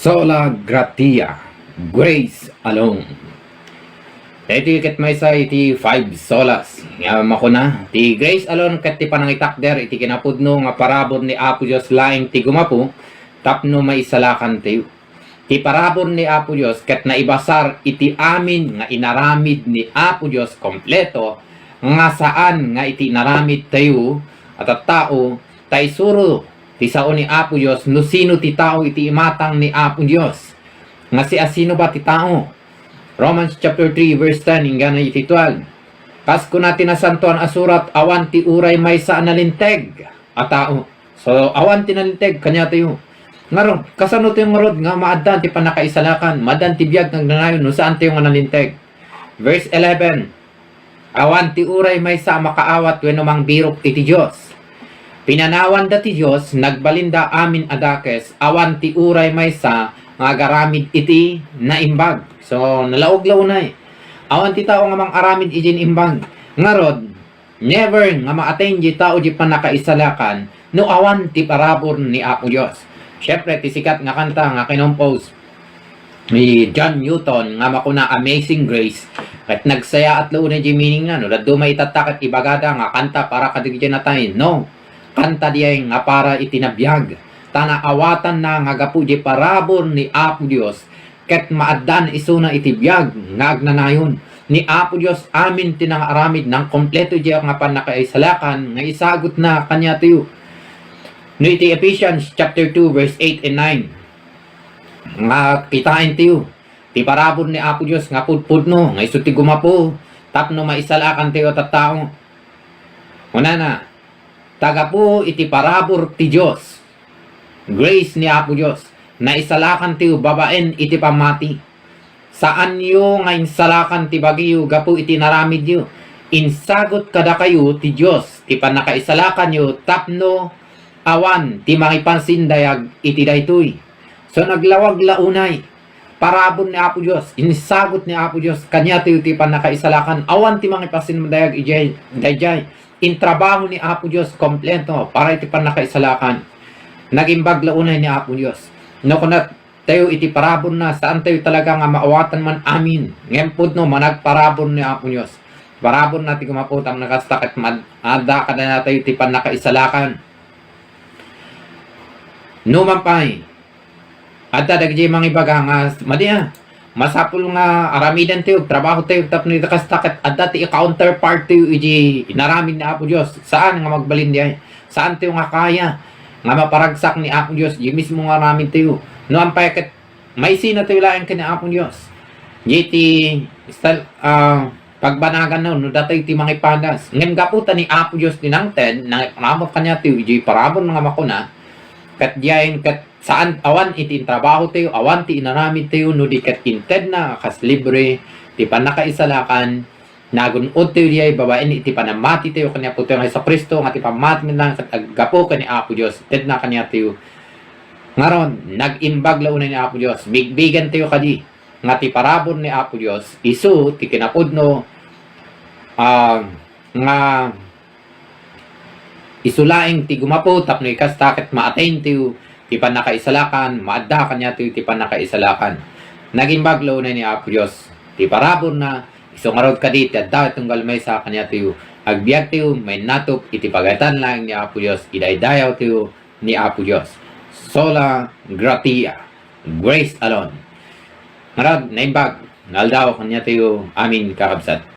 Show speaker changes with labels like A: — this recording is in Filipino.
A: Sola gratia, grace alone. Iti ket may sa iti 5 solas. Nga mako na, ti grace alone ket ti panangitakder iti kinapudno nga parabor ni Apo Dios laing ti gumapu tapno maisalakan tayo. Ti parabor ni Apo Dios ket naibasar iti amin nga inaramid ni Apo Dios kompleto nga saan nga iti inaramid tayo at tao tay suro ti sao ni Apo Dios no sino ti tao iti imatang ni Apo Dios. Nga si asino ba ti tao? Romans chapter 3 verse 10 ingana iti 12. Kasko natin na santuan asurat awan ti uray may sa analinteg a tao. So awan ti nalinteg kanya tayo. Ngaron, kasano tayo ngarod nga maadan ti panakaisalakan, maadan ti biyag ng nanayon no saan tayo nga nalinteg. Verse 11. Awan ti uray may sa makaawat wenno mang birok iti Dios. Pinanawan da ti Dios nagbalinda amin adakes awan ti uray may sa nga garamid iti naimbag. So nalaog-law na awan ti tao nga mang aramid ijin imbag. Ngarod, never nga ma-attain di tao di panakaisalakan no awan ti parabor ni Apo Dios. Syempre ti sikat nga kanta nga kinompose ni John Newton nga makuna Amazing Grace ket nagsaya at launa di meaning na no dadto may tatak at ibagada nga kanta para kadigyan natin. No, kanta diay nga para itinabiyag tana awatan na nga gapu di parabor ni Apo Dios ket maaddan isuna itibiyag nga agnanayon ni Apo Dios amin tinang aramid ng kompleto di nga panakaisalakan nga isagot na kanya tayo. No iti Ephesians chapter 2 verse 8 and 9 nga kitain tayo ti parabor ni Apo Dios nga pudpudno nga isu ti gumapo tapno maisalakan tayo at tao. Una na taga po iti parabor ti Dios, grace ni Apo Dios na isalakan ti babaen iti pamati. Saan yo nga insalakan ti bagiyo gapu iti naramid yo. Insagot kada kayo ti Dios ti panakaisalakan yo tapno awan ti makipansin dayag iti daytoy. So naglawag launay parabor ni Apo Dios, insagot ni Apo Dios kanya ti panakaisalakan awan ti makipansin dayag ijay dayjay. In trabaho ni Apo Dios kompleto para iti panakaisalakan. Nagimbag launay ni Apo Dios. No kunat tayo iti parabor na saan tayo talaga nga maawatan man amin. Ngempod no managparabor ni Apo Dios. Parabor na ti kumaputang nakastakit ada kada na tayo iti panakaisalakan. No mampay. Adda dagiti mga ibaga nga madia. Masapul nga aramidan tayo, trabaho tayo, tapno ito kastakit, at dati i-counterpart tayo, iji inaramid ni Apo Dios. Saan nga magbalin diya? Saan tayo nga kaya? Nga maparagsak ni Apo Dios, di mismo nga ramin tayo. No, ang payakat, may sina tayo lang ka ni Apo Dios. Di pagbanagan na, no, dati iti mga ipadas. Ngayon gaputan ni Apo Dios dinangted, na ramot kanya tayo, iji parabon nga makuna, kat diyain, kat saan awan iti trabaho tayo, awan ti inaramid tayo, no di kat inted na kas libre, ti panakaisalakan, nagunod tayo diay babaen iti panamati tayo kanya po tayo sa Kristo, nga ti pamati lang kat aggapo kani Apo Dios, ted na kanya tayo. Ngaron, nag-imbag launa ni Apo Dios, bigbigan tayo kadi, nga ti parabor ni Apo Dios, isu ti kinapudno, nga isulaing ti gumapo, tapno ikastakit ma-attain tayo, ti panakaisalakan, maadda kanya ti panakaisalakan. Naging baglo na ni Apo Dios. Ti parabor na, isungarod ka di, adda itong galmay sa kanya ti agbiag ti may natop, iti pagatan lang ni Apo Dios, idaydayaw ti ni Apo Dios. Sola gratia, grace alone. Ngarad, naimbag, naldaw kanya ti amin kakabsat.